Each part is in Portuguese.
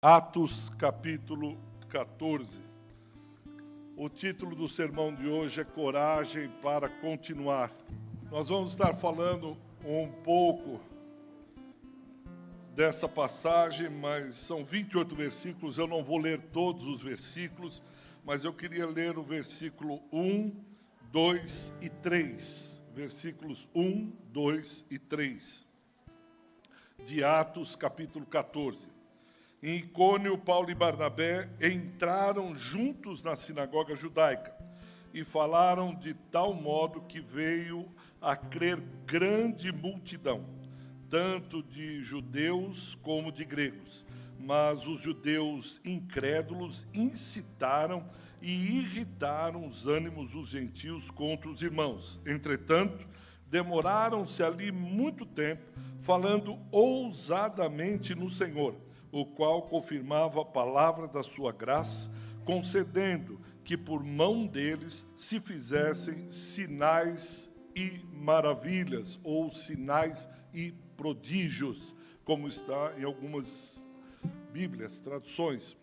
Atos, capítulo 14. O título do sermão de hoje é Coragem para Continuar. Nós vamos estar falando um pouco dessa passagem, mas são 28 versículos. Eu não vou ler todos os versículos, mas eu queria ler o versículo 1, 2 e 3. Versículos 1, 2 e 3. De Atos, capítulo 14. Em Icônio, Paulo e Barnabé entraram juntos na sinagoga judaica e falaram de tal modo que veio a crer grande multidão, tanto de judeus como de gregos. Mas os judeus incrédulos incitaram e irritaram os ânimos dos gentios contra os irmãos. Entretanto, demoraram-se ali muito tempo, falando ousadamente no Senhor, o qual confirmava a palavra da sua graça, concedendo que por mão deles se fizessem sinais e maravilhas, ou sinais e prodígios, como está em algumas Bíblias, traduções.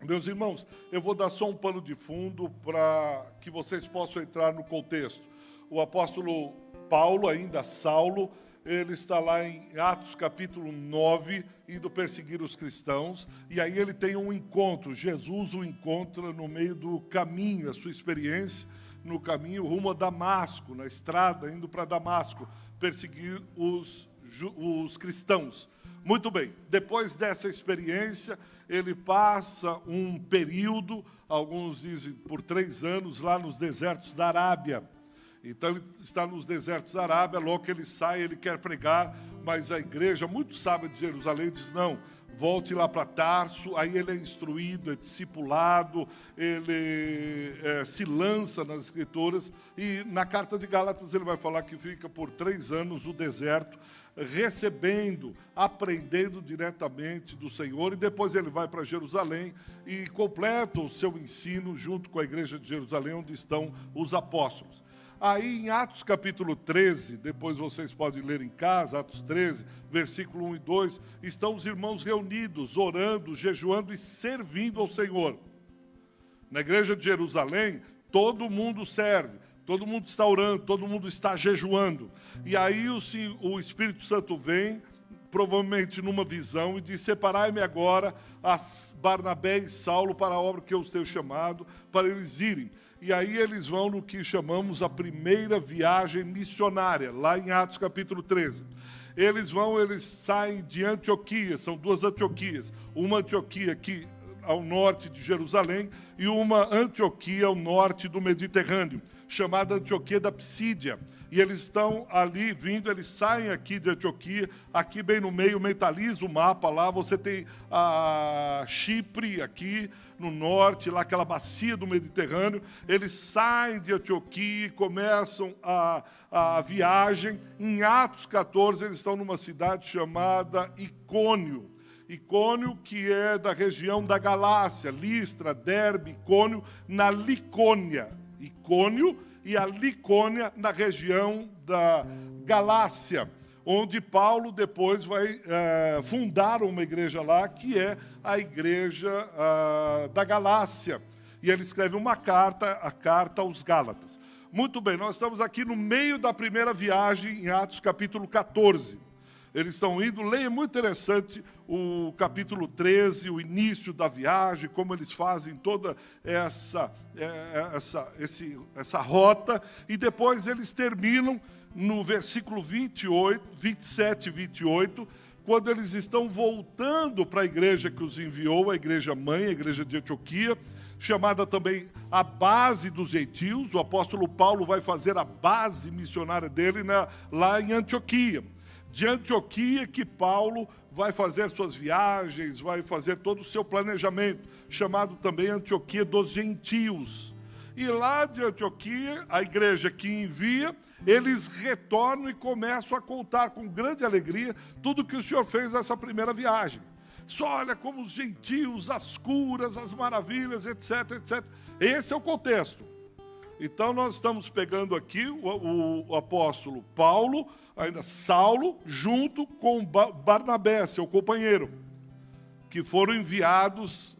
Meus irmãos, eu vou dar só um pano de fundo para que vocês possam entrar no contexto. O apóstolo Paulo, ainda Saulo, ele está lá em Atos capítulo 9, indo perseguir os cristãos, e aí ele tem um encontro, Jesus o encontra no meio do caminho, a sua experiência no caminho rumo a Damasco, na estrada, indo para Damasco, perseguir os cristãos. Muito bem, depois dessa experiência, ele passa um período, alguns dizem por 3 anos, lá nos desertos da Arábia. Então, ele está nos desertos da Arábia, logo que ele sai, ele quer pregar, mas a igreja, muito sábia de Jerusalém, diz, não, volte lá para Tarso. Aí ele é instruído, é discipulado, ele se lança nas Escrituras, e na carta de Gálatas ele vai falar que fica por 3 anos no deserto, recebendo, aprendendo diretamente do Senhor, e depois ele vai para Jerusalém e completa o seu ensino junto com a igreja de Jerusalém, onde estão os apóstolos. Aí em Atos capítulo 13, depois vocês podem ler em casa, Atos 13, versículo 1 e 2, estão os irmãos reunidos, orando, jejuando e servindo ao Senhor. Na igreja de Jerusalém, todo mundo serve, todo mundo está orando, todo mundo está jejuando. E aí o Espírito Santo vem, provavelmente numa visão, e diz, separai-me agora a Barnabé e Saulo para a obra que eu os tenho chamado, para eles irem. E aí eles vão no que chamamos a primeira viagem missionária, lá em Atos capítulo 13. Eles saem de Antioquia, são 2 Antioquias. Uma Antioquia aqui ao norte de Jerusalém e uma Antioquia ao norte do Mediterrâneo, chamada Antioquia da Psídia. E eles estão ali vindo, eles saem aqui de Antioquia, aqui bem no meio, mentaliza o mapa lá, você tem a Chipre aqui no norte, lá aquela bacia do Mediterrâneo. Eles saem de Antioquia e começam a viagem. Em Atos 14, eles estão numa cidade chamada Icônio. Icônio, que é da região da Galácia, Listra, Derbe, Icônio, na Licônia. Icônio e a Licônia na região da Galácia, onde Paulo depois vai fundar uma igreja lá, que é a igreja da Galácia. E ele escreve uma carta, a carta aos Gálatas. Muito bem, nós estamos aqui no meio da primeira viagem, em Atos capítulo 14. Eles estão indo, leia, muito interessante o capítulo 13, o início da viagem, como eles fazem toda essa rota, e depois eles terminam no versículo 27 e 28, quando eles estão voltando para a igreja que os enviou, a igreja mãe, a igreja de Antioquia, chamada também a base dos gentios. O apóstolo Paulo vai fazer a base missionária dele lá em Antioquia. De Antioquia que Paulo vai fazer suas viagens, vai fazer todo o seu planejamento, chamado também Antioquia dos Gentios. E lá de Antioquia, a igreja que envia, eles retornam e começam a contar com grande alegria tudo que o Senhor fez nessa primeira viagem. Só olha como os gentios, as curas, as maravilhas, etc, etc. Esse é o contexto. Então nós estamos pegando aqui o apóstolo Paulo, ainda Saulo, junto com Barnabé, seu companheiro. que foram enviados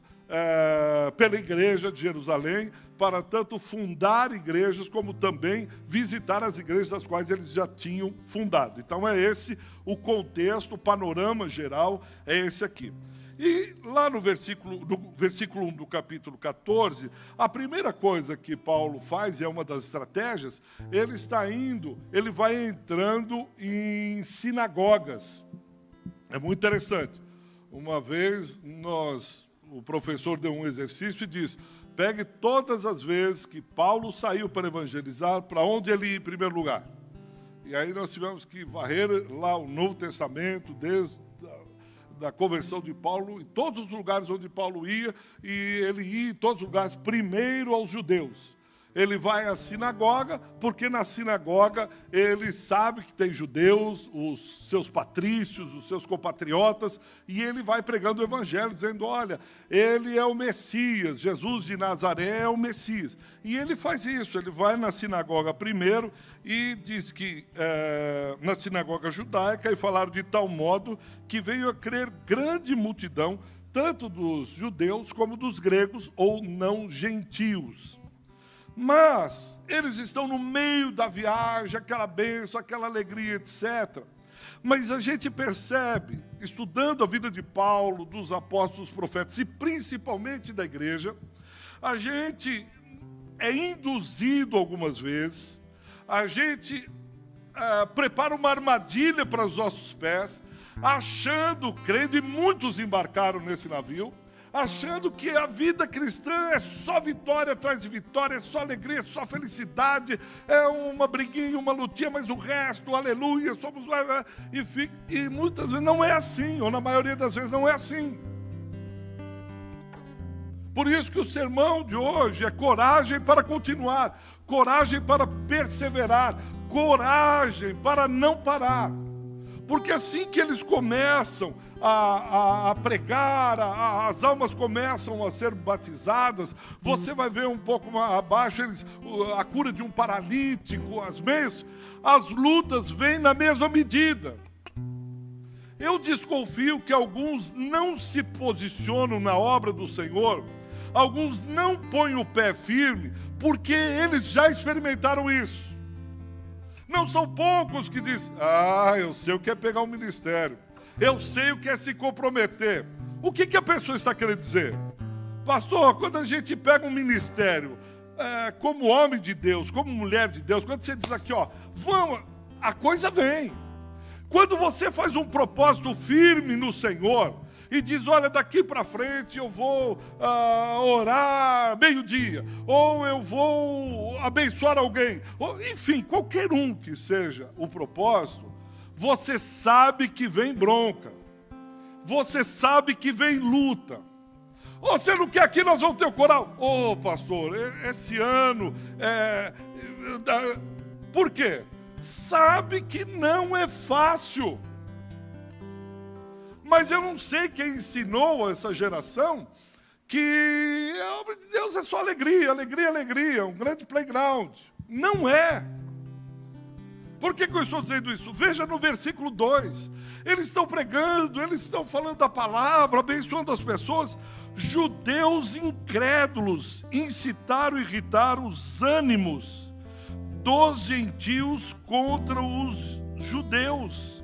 pela igreja de Jerusalém para tanto fundar igrejas como também visitar as igrejas das quais eles já tinham fundado. Então é esse o contexto, o panorama geral é esse aqui. E lá no versículo 1 do capítulo 14, a primeira coisa que Paulo faz, e é uma das estratégias, ele vai entrando em sinagogas. É muito interessante. Uma vez o professor deu um exercício e disse: pegue todas as vezes que Paulo saiu para evangelizar, para onde ele ia em primeiro lugar. E aí nós tivemos que varrer lá o Novo Testamento, desde da conversão de Paulo, em todos os lugares onde Paulo ia, e ele ia em todos os lugares primeiro aos judeus. Ele vai à sinagoga, porque na sinagoga ele sabe que tem judeus, os seus patrícios, os seus compatriotas, e ele vai pregando o evangelho, dizendo: olha, ele é o Messias, Jesus de Nazaré é o Messias. E ele faz isso, ele vai na sinagoga primeiro e diz que na sinagoga judaica, e falaram de tal modo que veio a crer grande multidão, tanto dos judeus como dos gregos ou não gentios. Mas eles estão no meio da viagem, aquela bênção, aquela alegria, etc. Mas a gente percebe, estudando a vida de Paulo, dos apóstolos, profetas e principalmente da igreja, a gente é induzido algumas vezes, a gente prepara uma armadilha para os nossos pés, crendo, e muitos embarcaram nesse navio, achando que a vida cristã é só vitória atrás de vitória, é só alegria, é só felicidade, é uma briguinha, uma lutinha, mas o resto, aleluia, somos... E muitas vezes não é assim, ou na maioria das vezes não é assim. Por isso que o sermão de hoje é coragem para continuar, coragem para perseverar, coragem para não parar. Porque assim que eles começam a pregar, as almas começam a ser batizadas, você vai ver um pouco abaixo a cura de um paralítico, as lutas vêm na mesma medida. Eu desconfio que alguns não se posicionam na obra do Senhor, alguns não põem o pé firme, porque eles já experimentaram isso. Não são poucos que dizem: eu sei o que é pegar um ministério, eu sei o que é se comprometer. O que a pessoa está querendo dizer? Pastor, quando a gente pega um ministério, como homem de Deus, como mulher de Deus, quando você diz aqui, vamos, a coisa vem. Quando você faz um propósito firme no Senhor, e diz: olha, daqui para frente eu vou orar meio-dia, ou eu vou abençoar alguém, ou, enfim, qualquer um que seja o propósito, você sabe que vem bronca, você sabe que vem luta. Você não quer que nós vamos ter o coral? Pastor, esse ano... Por quê? Sabe que não é fácil. Mas eu não sei quem ensinou essa geração que a obra de Deus é só alegria, alegria, alegria, um grande playground. Não é. Por que eu estou dizendo isso? Veja no versículo 2. Eles estão pregando, eles estão falando da palavra, abençoando as pessoas. Judeus incrédulos incitaram e irritaram os ânimos dos gentios contra os judeus.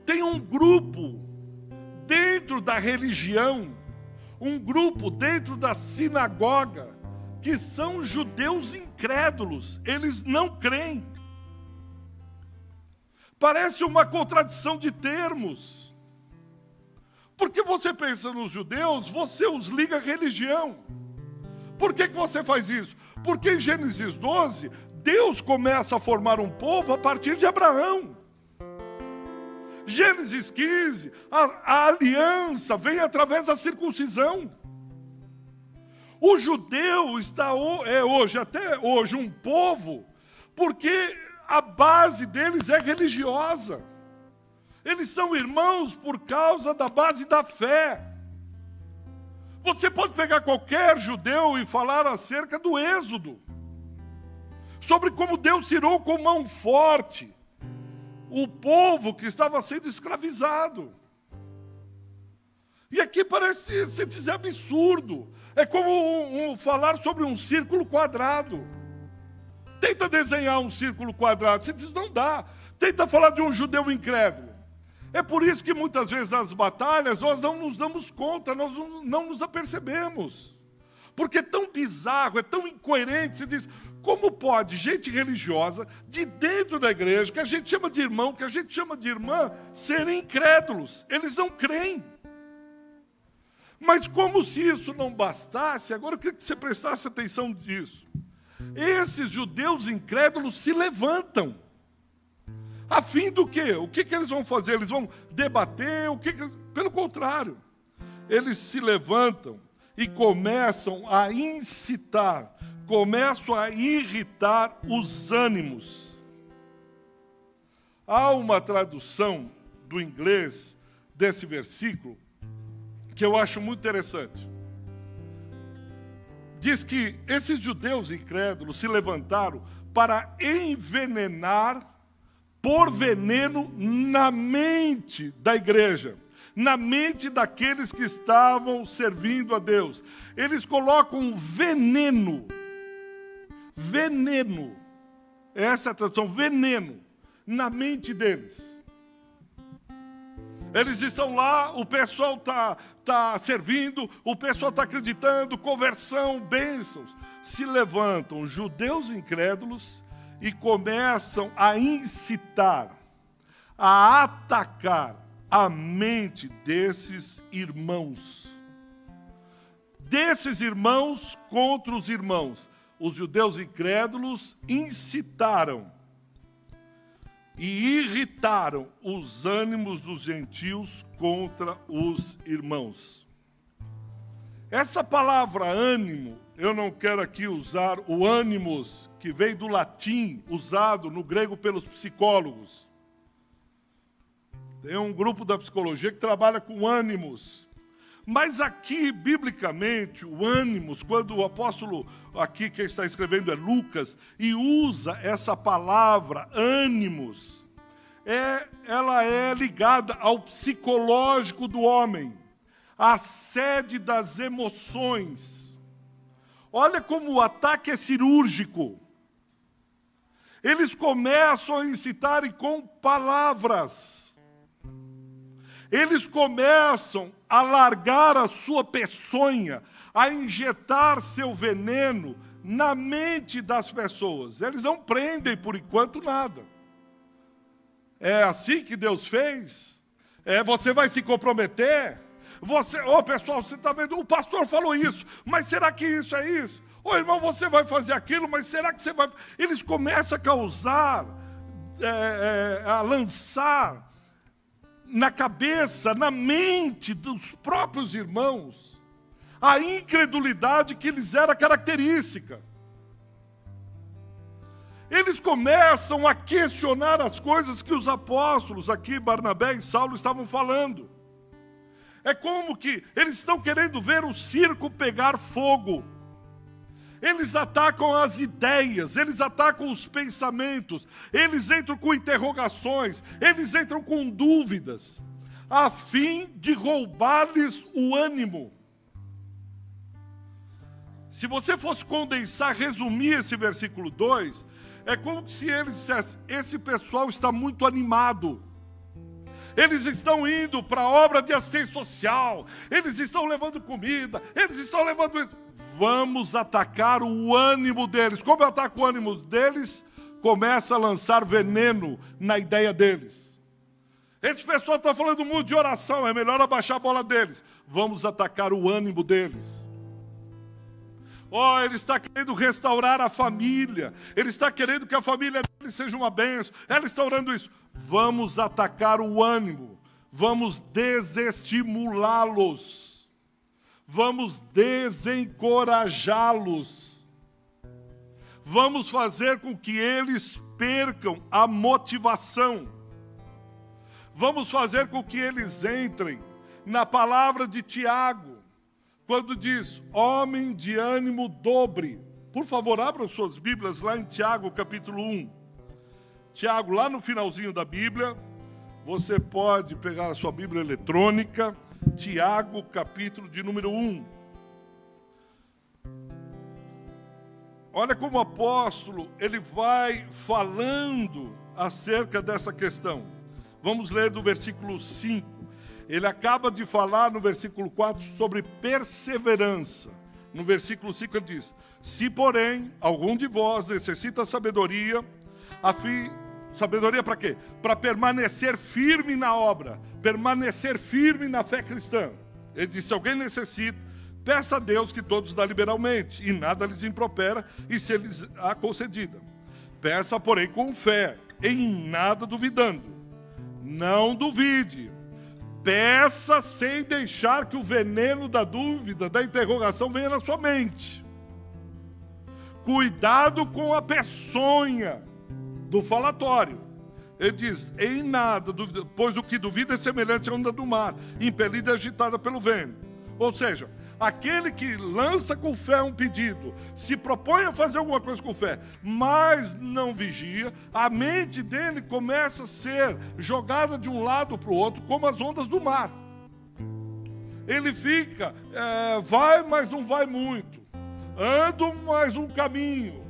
Tem um grupo dentro da religião, um grupo dentro da sinagoga, que são judeus incrédulos, eles não creem. Parece uma contradição de termos. Porque você pensa nos judeus, você os liga à religião. Por que você faz isso? Porque em Gênesis 12, Deus começa a formar um povo a partir de Abraão. Gênesis 15, a aliança vem através da circuncisão. O judeu até hoje um povo, porque a base deles é religiosa. Eles são irmãos por causa da base da fé. Você pode pegar qualquer judeu e falar acerca do Êxodo, sobre como Deus tirou com mão forte o povo que estava sendo escravizado. E aqui parece, se dizer, absurdo. É como falar sobre um círculo quadrado. Tenta desenhar um círculo quadrado. Você diz, não dá. Tenta falar de um judeu incrédulo. É por isso que muitas vezes nas batalhas nós não nos damos conta, nós não nos apercebemos. Porque é tão bizarro, é tão incoerente. Você diz, como pode gente religiosa, de dentro da igreja, que a gente chama de irmão, que a gente chama de irmã, serem incrédulos? Eles não creem. Mas como se isso não bastasse, agora eu queria que você prestasse atenção nisso. Esses judeus incrédulos se levantam. A fim do quê? O que eles vão fazer? Eles vão debater? Pelo contrário, eles se levantam e começam a incitar, começam a irritar os ânimos. Há uma tradução do inglês desse versículo que eu acho muito interessante. Diz que esses judeus incrédulos se levantaram para envenenar, pôr veneno na mente da igreja, na mente daqueles que estavam servindo a Deus. Eles colocam veneno, essa é a tradução, veneno, na mente deles. Eles estão lá, o pessoal está servindo, o pessoal está acreditando, conversão, bênçãos. Se levantam judeus incrédulos e começam a incitar, a atacar a mente desses irmãos. Desses irmãos contra os irmãos. Os judeus incrédulos incitaram e irritaram os ânimos dos gentios contra os irmãos. Essa palavra ânimo, eu não quero aqui usar o ânimos, que veio do latim, usado no grego pelos psicólogos. Tem um grupo da psicologia que trabalha com ânimos. Mas aqui, biblicamente, o ânimos, quando o apóstolo, aqui quem está escrevendo é Lucas, e usa essa palavra, ânimos, ela é ligada ao psicológico do homem, à sede das emoções. Olha como o ataque é cirúrgico. Eles começam a incitar com palavras. Eles começam a largar a sua peçonha, a injetar seu veneno na mente das pessoas. Eles não prendem, por enquanto, nada. É assim que Deus fez? Você vai se comprometer? Pessoal, você está vendo? O pastor falou isso, mas será que isso é isso? Irmão, você vai fazer aquilo, mas será que você vai... Eles começam a causar, a lançar na cabeça, na mente dos próprios irmãos, a incredulidade que lhes era característica. Eles começam a questionar as coisas que os apóstolos, aqui Barnabé e Saulo, estavam falando. É como que eles estão querendo ver o circo pegar fogo. Eles atacam as ideias, eles atacam os pensamentos, eles entram com interrogações, eles entram com dúvidas, a fim de roubar-lhes o ânimo. Se você fosse condensar, resumir esse versículo 2, é como se eles dissessem, esse pessoal está muito animado. Eles estão indo para a obra de assistência social, eles estão levando comida, eles estão levando isso. Vamos atacar o ânimo deles. Como eu ataco o ânimo deles? Começa a lançar veneno na ideia deles. Esse pessoal está falando muito de oração, é melhor abaixar a bola deles. Vamos atacar o ânimo deles. Ele está querendo restaurar a família. Ele está querendo que a família dele seja uma bênção. Ela está orando isso. Vamos atacar o ânimo. Vamos desestimulá-los. Vamos desencorajá-los. Vamos fazer com que eles percam a motivação. Vamos fazer com que eles entrem na palavra de Tiago, quando diz, homem de ânimo dobre. Por favor, abram suas Bíblias lá em Tiago, capítulo 1. Tiago, lá no finalzinho da Bíblia, você pode pegar a sua Bíblia eletrônica Tiago, capítulo de número 1. Olha como o apóstolo, ele vai falando acerca dessa questão. Vamos ler do versículo 5. Ele acaba de falar no versículo 4 sobre perseverança. No versículo 5 ele diz: se, porém, algum de vós necessita sabedoria, sabedoria para quê? Para permanecer firme na obra, permanecer firme na fé cristã. Ele diz: se alguém necessita, peça a Deus que todos dá liberalmente, e nada lhes impropera, e se lhes há concedida. Peça, porém, com fé, em nada duvidando. Não duvide. Peça sem deixar que o veneno da dúvida, da interrogação venha na sua mente. Cuidado com a peçonha do falatório. Ele diz: em nada duvida, pois o que duvida é semelhante à onda do mar, impelida e agitada pelo vento. Ou seja, aquele que lança com fé um pedido, se propõe a fazer alguma coisa com fé, mas não vigia, a mente dele começa a ser jogada de um lado para o outro, como as ondas do mar. Ele fica, vai, mas não vai muito. Ando mais um caminho.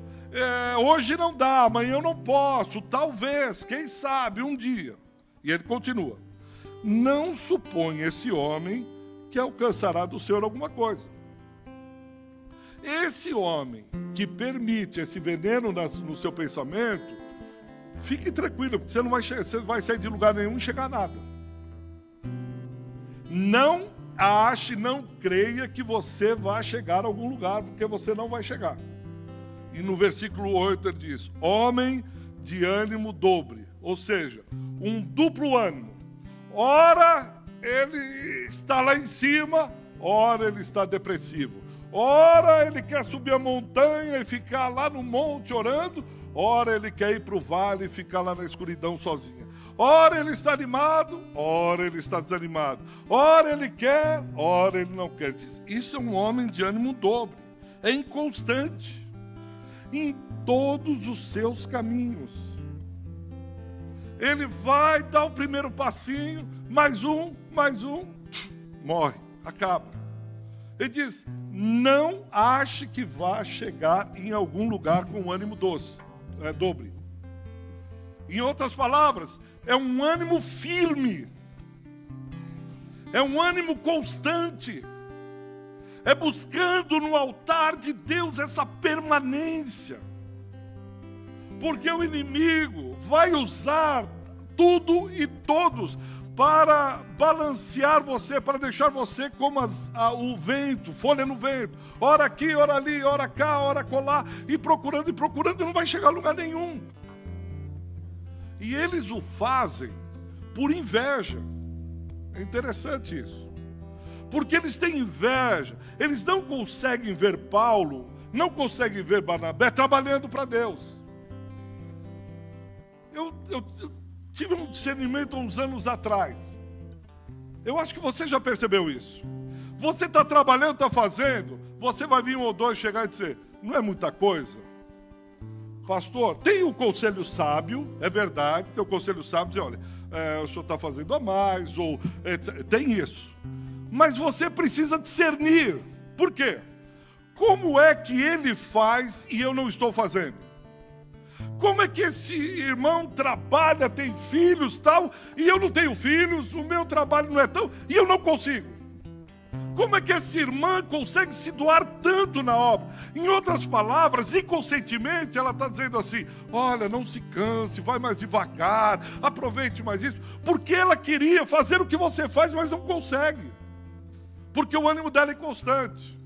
Hoje não dá, amanhã eu não posso, talvez, quem sabe, um dia. E ele continua: não suponha esse homem que alcançará do Senhor alguma coisa. Esse homem que permite esse veneno no seu pensamento, fique tranquilo, porque você vai sair de lugar nenhum e chegar a nada. Não ache, não creia que você vai chegar a algum lugar, porque você não vai chegar. E no versículo 8 ele diz: homem de ânimo dobre, ou seja, um duplo ânimo. Ora ele está lá em cima, ora ele está depressivo. Ora ele quer subir a montanha e ficar lá no monte orando, ora ele quer ir para o vale e ficar lá na escuridão sozinho. Ora ele está animado, ora ele está desanimado. Ora ele quer, ora ele não quer. Isso é um homem de ânimo dobre, é inconstante em todos os seus caminhos. Ele vai dar o primeiro passinho, mais um, morre, acaba. Ele diz: não ache que vá chegar em algum lugar com ânimo dobre. Em outras palavras, é um ânimo firme, é um ânimo constante, é buscando no altar de Deus essa permanência, porque o inimigo vai usar tudo e todos para balancear você, para deixar você como o vento, folha no vento, ora aqui, ora ali, ora cá, ora colar, e procurando e não vai chegar a lugar nenhum. E eles o fazem por inveja. É interessante isso, porque eles têm inveja, eles não conseguem ver Paulo, não conseguem ver Barnabé trabalhando para Deus. Eu tive um discernimento há uns anos atrás. Eu acho que você já percebeu isso. Você está trabalhando, está fazendo, você vai vir um ou dois chegar e dizer: não é muita coisa? Pastor, tem o conselho sábio, é verdade, tem o conselho sábio, dizer: olha, o senhor está fazendo a mais, ou tem isso. Mas você precisa discernir. Por quê? Como é que ele faz e eu não estou fazendo? Como é que esse irmão trabalha, tem filhos, tal, e eu não tenho filhos, o meu trabalho não é tão, e eu não consigo? Como é que essa irmã consegue se doar tanto na obra? Em outras palavras, inconscientemente, ela está dizendo assim: olha, não se canse, vai mais devagar, aproveite mais isso, porque ela queria fazer o que você faz, mas não consegue, porque o ânimo dela é constante.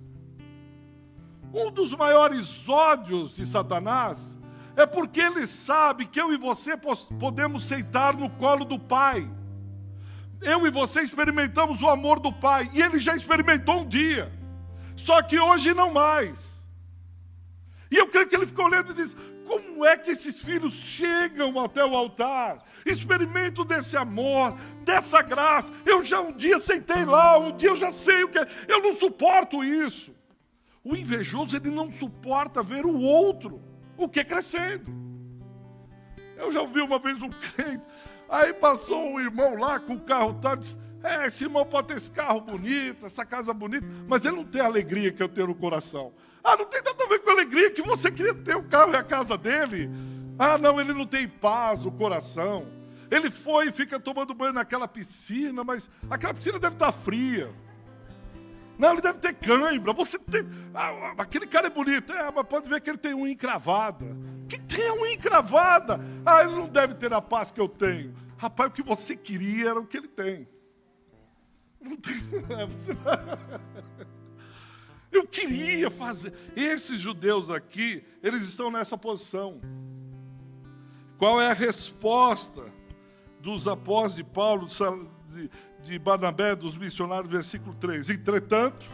Um dos maiores ódios de Satanás é porque ele sabe que eu e você podemos sentar no colo do Pai. Eu e você experimentamos o amor do Pai, e ele já experimentou um dia, só que hoje não mais. E eu creio que ele ficou olhando e disse: como é que esses filhos chegam até o altar, experimentam desse amor, dessa graça? Eu já um dia sentei lá, um dia eu já sei o que é, eu não suporto isso. O invejoso, ele não suporta ver o outro, o que é crescendo. Eu já ouvi uma vez um crente, aí passou um irmão lá com o carro, tá, disse: esse irmão pode ter esse carro bonito, essa casa bonita, mas ele não tem a alegria que eu tenho no coração. Não tem nada a ver com a alegria que você queria ter o carro e a casa dele. Não, ele não tem paz no coração. Ele foi e fica tomando banho naquela piscina, mas aquela piscina deve estar fria. Não, ele deve ter cãibra. Você tem... aquele cara é bonito. Mas pode ver que ele tem unha encravada. Que tem a unha encravada? Ele não deve ter a paz que eu tenho. Rapaz, o que você queria era o que ele tem. Não tem... Eu queria fazer. Esses judeus aqui, eles estão nessa posição. Qual é a resposta dos apóstolos de Paulo, de Barnabé, dos missionários, versículo 3. Entretanto,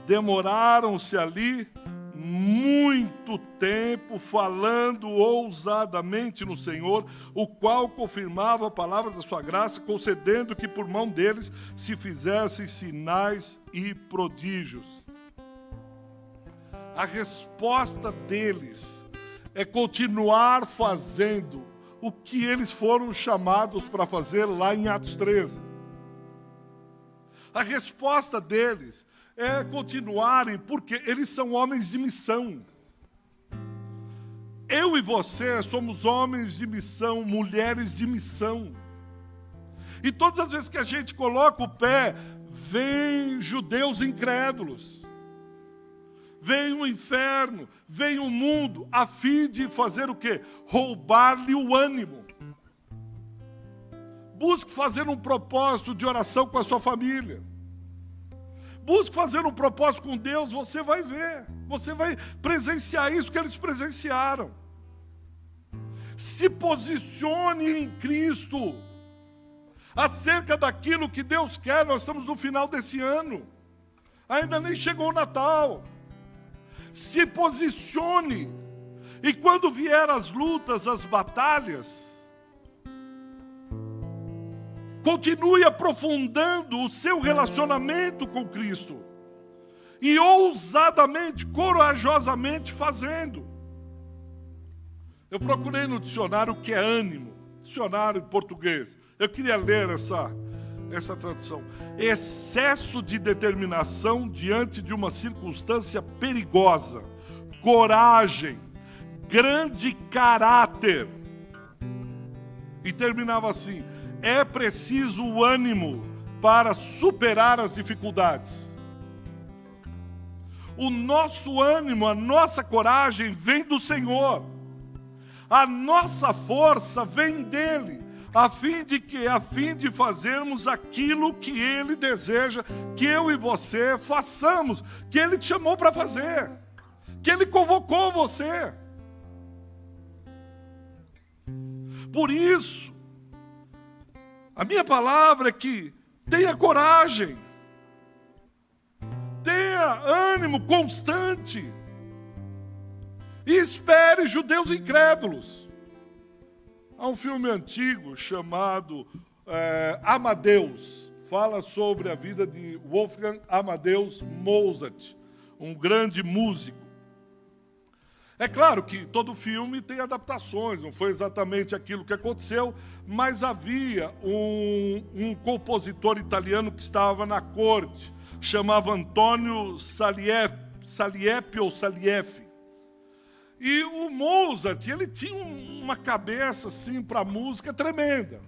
demoraram-se ali muito tempo falando ousadamente no Senhor, o qual confirmava a palavra da sua graça, concedendo que por mão deles se fizessem sinais e prodígios. A resposta deles é continuar fazendo o que eles foram chamados para fazer lá em Atos 13. A resposta deles é continuarem, porque eles são homens de missão. Eu e você somos homens de missão, mulheres de missão. E todas as vezes que a gente coloca o pé, vem judeus incrédulos. Vem o inferno, vem o mundo, a fim de fazer o quê? Roubar-lhe o ânimo. Busque fazer um propósito de oração com a sua família. Busque fazer um propósito com Deus, você vai ver. Você vai presenciar isso que eles presenciaram. Se posicione em Cristo. Acerca daquilo que Deus quer, nós estamos no final desse ano. Ainda nem chegou o Natal. Se posicione. E quando vier as lutas, as batalhas, continue aprofundando o seu relacionamento com Cristo. E ousadamente, corajosamente fazendo. Eu procurei no dicionário o que é ânimo. Dicionário em português. Eu queria ler essa tradução. Excesso de determinação diante de uma circunstância perigosa. Coragem. Grande caráter. E terminava assim: é preciso o ânimo para superar as dificuldades. O nosso ânimo, a nossa coragem vem do Senhor. A nossa força vem dele, a fim de fazermos aquilo que ele deseja que eu e você façamos, que ele te chamou para fazer, que ele convocou você. Por isso, a minha palavra é que tenha coragem, tenha ânimo constante e espere judeus incrédulos. Há um filme antigo chamado Amadeus, fala sobre a vida de Wolfgang Amadeus Mozart, um grande músico. É claro que todo filme tem adaptações, não foi exatamente aquilo que aconteceu, mas havia um compositor italiano que estava na corte, chamava Antonio Salieri. E o Mozart, ele tinha uma cabeça assim para música tremenda.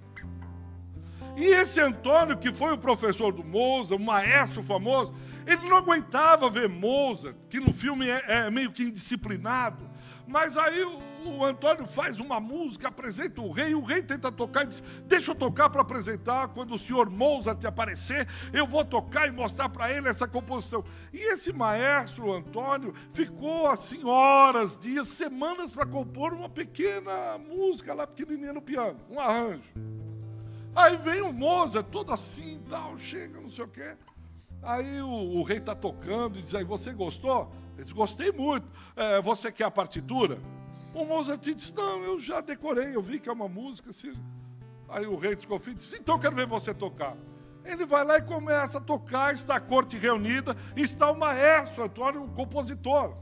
E esse Antônio, que foi o professor do Mozart, um maestro famoso, ele não aguentava ver Mozart, que no filme é meio que indisciplinado. Mas aí o Antônio faz uma música, apresenta o rei tenta tocar e diz: deixa eu tocar para apresentar, quando o senhor Mozart aparecer, eu vou tocar e mostrar para ele essa composição. E esse maestro, Antônio, ficou assim horas, dias, semanas para compor uma pequena música lá pequenininha no piano, um arranjo. Aí vem o Mozart, todo assim, tal, chega, não sei o quê. Aí o rei está tocando e diz: aí, você gostou? Ele diz: gostei muito. Você quer a partitura? O Mozart disse: não, eu já decorei, eu vi que é uma música. Assim. Aí o rei desconfia e diz: então eu quero ver você tocar. Ele vai lá e começa a tocar, está a corte reunida, está o maestro Antônio, o compositor.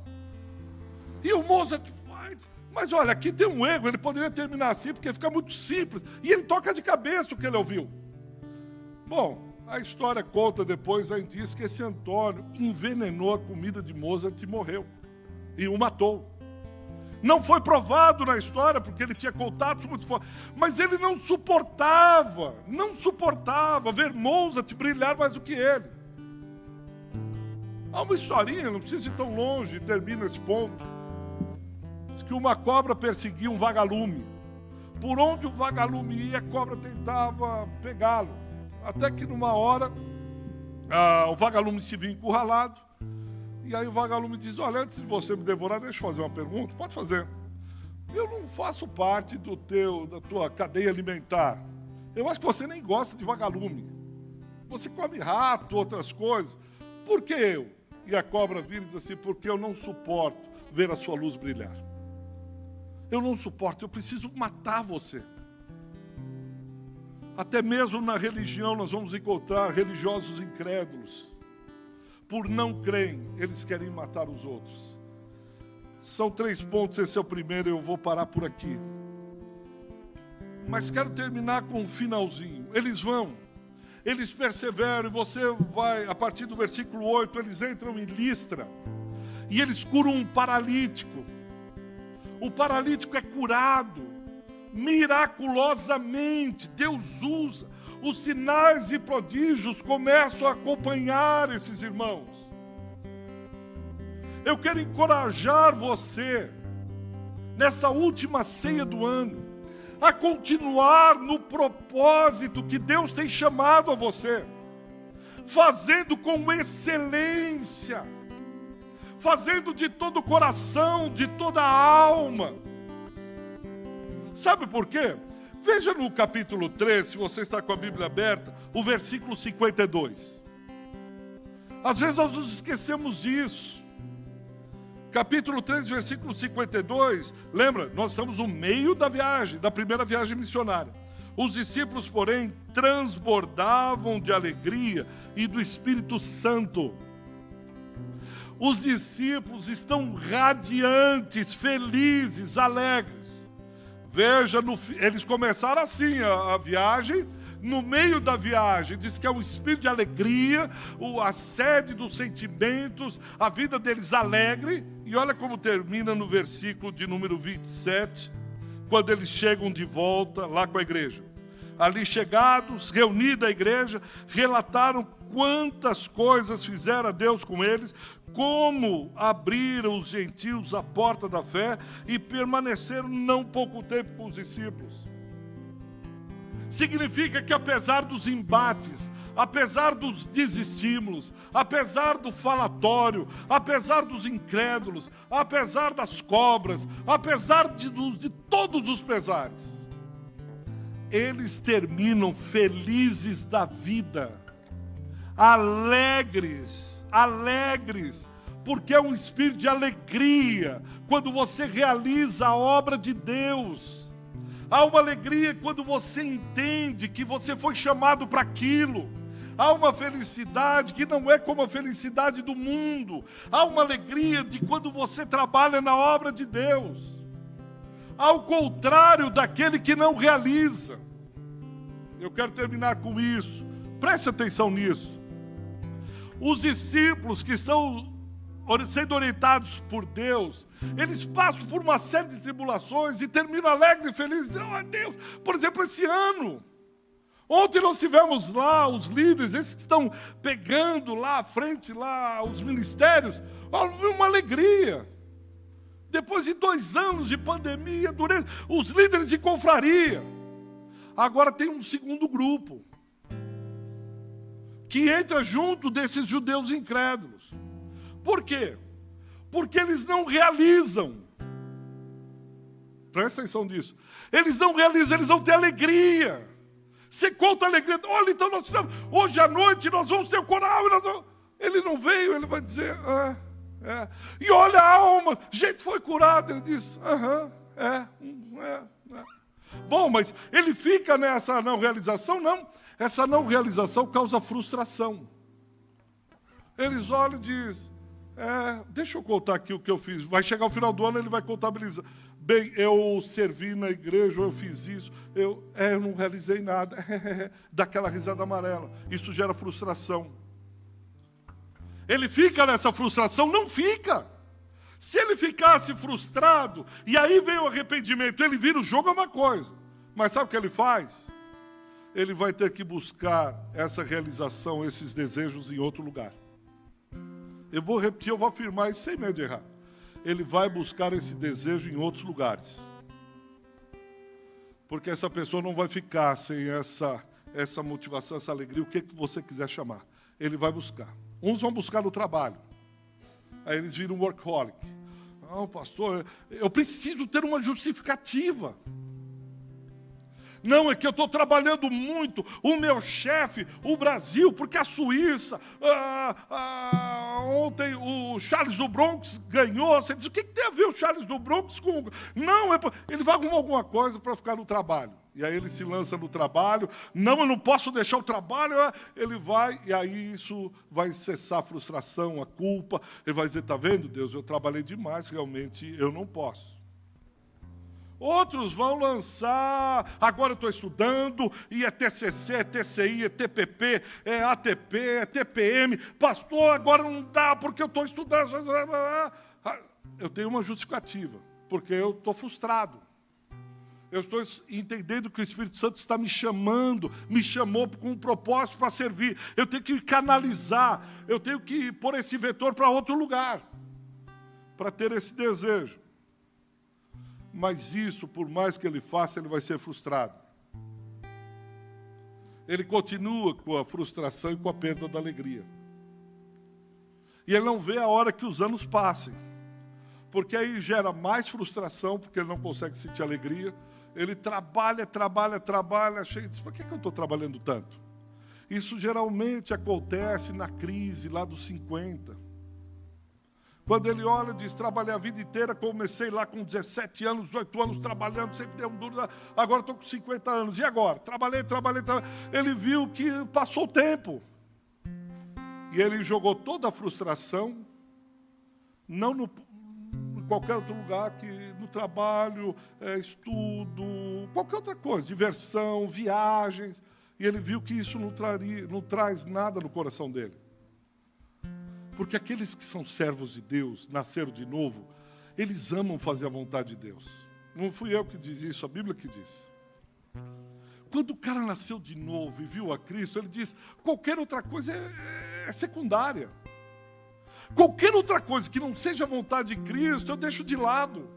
E o Mozart faz: mas olha, aqui tem um erro, ele poderia terminar assim, porque fica muito simples. E ele toca de cabeça o que ele ouviu. Bom, a história conta depois, aí diz que esse Antônio envenenou a comida de Mozart e morreu. E o matou. Não foi provado na história, porque ele tinha contatos muito fortes. Mas ele não suportava ver Mozart brilhar mais do que ele. Há uma historinha, não precisa ir tão longe, e termina esse ponto. Diz que uma cobra perseguia um vagalume. Por onde o vagalume ia, a cobra tentava pegá-lo. Até que numa hora, o vagalume se viu encurralado. E aí o vagalume diz: olha, antes de você me devorar, deixa eu fazer uma pergunta. Pode fazer. Eu não faço parte da tua cadeia alimentar. Eu acho que você nem gosta de vagalume. Você come rato, outras coisas. Por que eu? E a cobra vira e diz assim: porque eu não suporto ver a sua luz brilhar. Eu não suporto, eu preciso matar você. Até mesmo na religião nós vamos encontrar religiosos incrédulos. Por não crerem, eles querem matar os outros. São 3 pontos, esse é o primeiro, eu vou parar por aqui. Mas quero terminar com um finalzinho. Eles perseveram, e você vai, a partir do versículo 8, eles entram em Listra, e eles curam um paralítico. O paralítico é curado, miraculosamente, Deus usa. Os sinais e prodígios começam a acompanhar esses irmãos. Eu quero encorajar você, nessa última ceia do ano, a continuar no propósito que Deus tem chamado a você, fazendo com excelência, fazendo de todo o coração, de toda a alma. Sabe por quê? Veja no capítulo 3, se você está com a Bíblia aberta, o versículo 52. Às vezes nós nos esquecemos disso. Capítulo 3, versículo 52, lembra? Nós estamos no meio da viagem, da primeira viagem missionária. Os discípulos, porém, transbordavam de alegria e do Espírito Santo. Os discípulos estão radiantes, felizes, alegres. Veja, eles começaram assim a viagem. No meio da viagem, diz que é um espírito de alegria, a sede dos sentimentos, a vida deles alegre. E olha como termina no versículo de número 27, quando eles chegam de volta lá com a igreja. Ali chegados, reunida a igreja, relataram quantas coisas fizera Deus com eles, como abriram os gentios a porta da fé e permaneceram não pouco tempo com os discípulos. Significa que apesar dos embates, apesar dos desestímulos, apesar do falatório, apesar dos incrédulos, apesar das cobras, apesar de todos os pesares, eles terminam felizes da vida, alegres, porque é um espírito de alegria quando você realiza a obra de Deus. Há uma alegria quando você entende que você foi chamado para aquilo. Há uma felicidade que não é como a felicidade do mundo. Há uma alegria de quando você trabalha na obra de Deus. Ao contrário daquele que não realiza. Eu quero terminar com isso. Preste atenção nisso. Os discípulos que estão sendo orientados por Deus, eles passam por uma série de tribulações e terminam alegres e felizes. Oh, Deus, por exemplo, esse ano, ontem nós tivemos lá os líderes, esses que estão pegando lá à frente, lá os ministérios, uma alegria. Depois de 2 anos de pandemia, os líderes de confraria, agora tem um segundo grupo, que entra junto desses judeus incrédulos. Por quê? Porque eles não realizam. Presta atenção nisso. Eles não realizam, eles não têm alegria. Você conta a alegria. Olha, então nós precisamos, hoje à noite nós vamos ter o coral. Ele não veio, ele vai dizer, E olha a alma, gente foi curado. Ele diz, Bom, mas ele fica nessa não realização? Não. Essa não realização causa frustração. Eles olham e dizem, deixa eu contar aqui o que eu fiz. Vai chegar o final do ano, ele vai contabilizar. Bem, eu servi na igreja, eu fiz isso, eu não realizei nada. Daquela risada amarela. Isso gera frustração. Ele fica nessa frustração? Não fica. Se ele ficasse frustrado, e aí vem o arrependimento, ele vira o jogo, é uma coisa. Mas sabe o que ele faz? Ele vai ter que buscar essa realização, esses desejos em outro lugar. Eu vou repetir, eu vou afirmar isso sem medo de errar. Ele vai buscar esse desejo em outros lugares. Porque essa pessoa não vai ficar sem essa motivação, essa alegria, o que você quiser chamar. Ele vai buscar. Uns vão buscar no trabalho. Aí eles viram workaholic. Não, pastor, eu preciso ter uma justificativa. Não, é que eu estou trabalhando muito, o meu chefe, o Brasil, porque a Suíça, ontem o Charles do Bronx ganhou. Você diz, o que tem a ver o Charles do Bronx com... Não, ele vai arrumar alguma coisa para ficar no trabalho. E aí ele se lança no trabalho. Não, eu não posso deixar o trabalho. Ele vai, e aí isso vai cessar a frustração, a culpa. Ele vai dizer, está vendo, Deus, eu trabalhei demais, realmente eu não posso. Outros vão lançar, agora eu estou estudando, e é TCC, é TCI, é TPP, é ATP, é TPM. Pastor, agora não dá porque eu estou estudando. Eu tenho uma justificativa, porque eu estou frustrado. Eu estou entendendo que o Espírito Santo está me chamando, me chamou com um propósito para servir. Eu tenho que canalizar, eu tenho que pôr esse vetor para outro lugar, para ter esse desejo. Mas isso, por mais que ele faça, ele vai ser frustrado. Ele continua com a frustração e com a perda da alegria. E ele não vê a hora que os anos passem. Porque aí gera mais frustração, porque ele não consegue sentir alegria. Ele trabalha, chega e diz, por que eu estou trabalhando tanto? Isso geralmente acontece na crise lá dos 50. Quando ele olha e diz, trabalhei a vida inteira, comecei lá com 17 anos, 18 anos trabalhando, sempre deu um duro, agora estou com 50 anos, e agora? Trabalhei. Ele viu que passou o tempo. E ele jogou toda a frustração, não em qualquer outro lugar, que no trabalho, estudo, qualquer outra coisa, diversão, viagens. E ele viu que isso não traz nada no coração dele. Porque aqueles que são servos de Deus, nasceram de novo, eles amam fazer a vontade de Deus. Não fui eu que diz isso, a Bíblia que diz. Quando o cara nasceu de novo e viu a Cristo, ele diz, qualquer outra coisa é secundária. Qualquer outra coisa que não seja a vontade de Cristo, eu deixo de lado.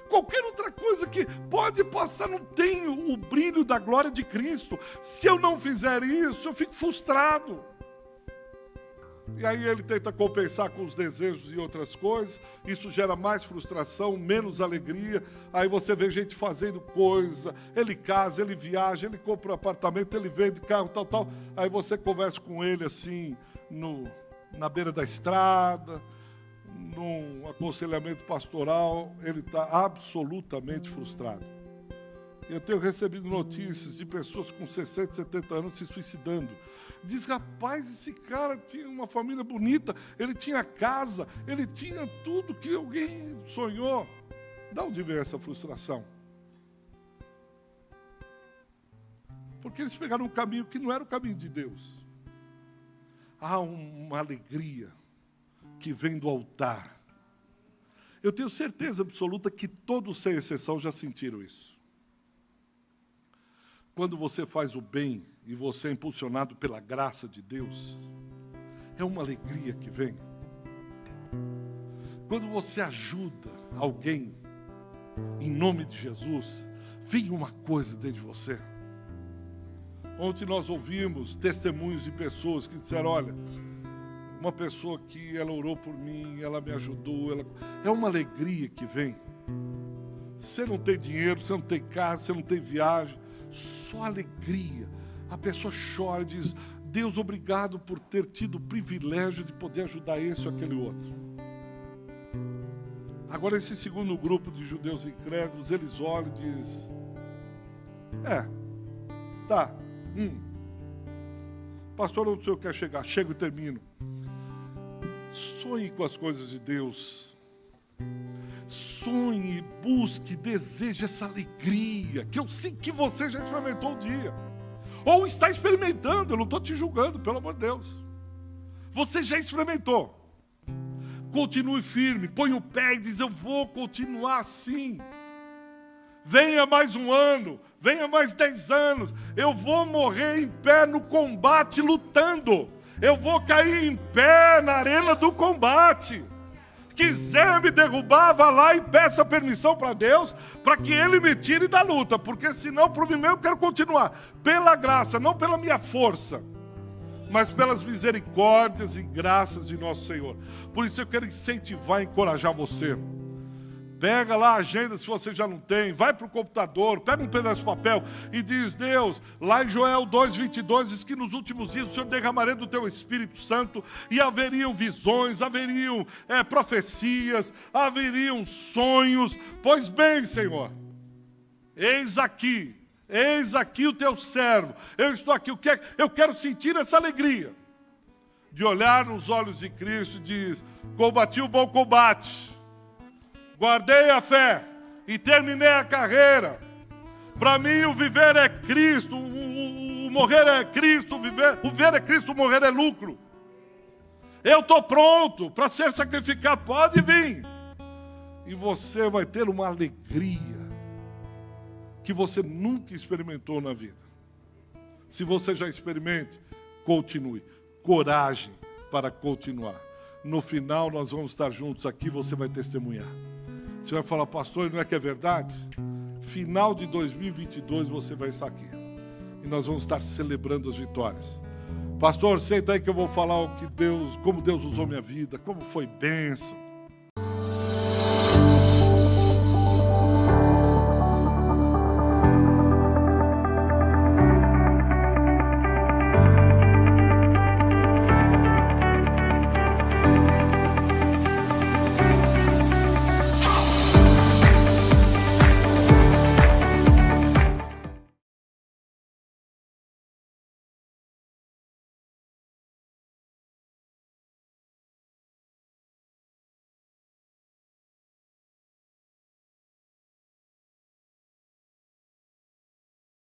Qualquer outra coisa que pode passar, não tem o brilho da glória de Cristo. Se eu não fizer isso, eu fico frustrado. E aí ele tenta compensar com os desejos e outras coisas. Isso gera mais frustração, menos alegria. Aí você vê gente fazendo coisa. Ele casa, ele viaja, ele compra um apartamento, ele vende carro, tal. Aí você conversa com ele assim, na beira da estrada, num aconselhamento pastoral. Ele está absolutamente frustrado. Eu tenho recebido notícias de pessoas com 60, 70 anos se suicidando. Diz, rapaz, esse cara tinha uma família bonita, ele tinha casa, ele tinha tudo que alguém sonhou. De onde veio essa frustração? Porque eles pegaram um caminho que não era o caminho de Deus. Há uma alegria que vem do altar. Eu tenho certeza absoluta que todos, sem exceção, já sentiram isso. Quando você faz o bem e você é impulsionado pela graça de Deus, é uma alegria que vem. Quando você ajuda alguém, em nome de Jesus, vem uma coisa dentro de você. Ontem nós ouvimos testemunhos de pessoas que disseram, olha, uma pessoa que ela orou por mim, ela me ajudou, é uma alegria que vem. Você não tem dinheiro, você não tem casa, você não tem viagem, só alegria. A pessoa chora e diz, Deus, obrigado por ter tido o privilégio de poder ajudar esse ou aquele outro. Agora esse segundo grupo de judeus incrédulos, eles olham e dizem, pastor, onde o senhor quer chegar? Chego e termino. Sonhe com as coisas de Deus. sonhe, busque, deseje essa alegria, que eu sei que você já experimentou um dia. Ou está experimentando, eu não estou te julgando, pelo amor de Deus. Você já experimentou. Continue firme, põe o pé e diz, eu vou continuar assim. Venha mais um ano, venha mais 10 anos, eu vou morrer em pé no combate lutando. Eu vou cair em pé na arena do combate. Quiser me derrubar, vá lá e peça permissão para Deus, para que Ele me tire da luta, porque senão, por mim mesmo, eu quero continuar. Pela graça, não pela minha força, mas pelas misericórdias e graças de nosso Senhor. Por isso eu quero incentivar e encorajar você. Pega lá a agenda, se você já não tem, vai para o computador, pega um pedaço de papel e diz, Deus, lá em Joel 2:22, diz que nos últimos dias o Senhor derramaria do teu Espírito Santo e haveriam visões, haveriam profecias, haveriam sonhos. Pois bem, Senhor, eis aqui o teu servo, eu estou aqui, eu quero sentir essa alegria de olhar nos olhos de Cristo e diz, combati o bom combate, guardei a fé e terminei a carreira. Para mim o viver é Cristo, o morrer é Cristo, o viver é Cristo, o morrer é lucro. Eu estou pronto para ser sacrificado, pode vir. E você vai ter uma alegria que você nunca experimentou na vida. Se você já experimente, continue. Coragem para continuar. No final nós vamos estar juntos aqui, você vai testemunhar. Você vai falar, pastor, não é que é verdade? Final de 2022 você vai estar aqui. E nós vamos estar celebrando as vitórias. Pastor, senta aí que eu vou falar como Deus usou minha vida, como foi bênção.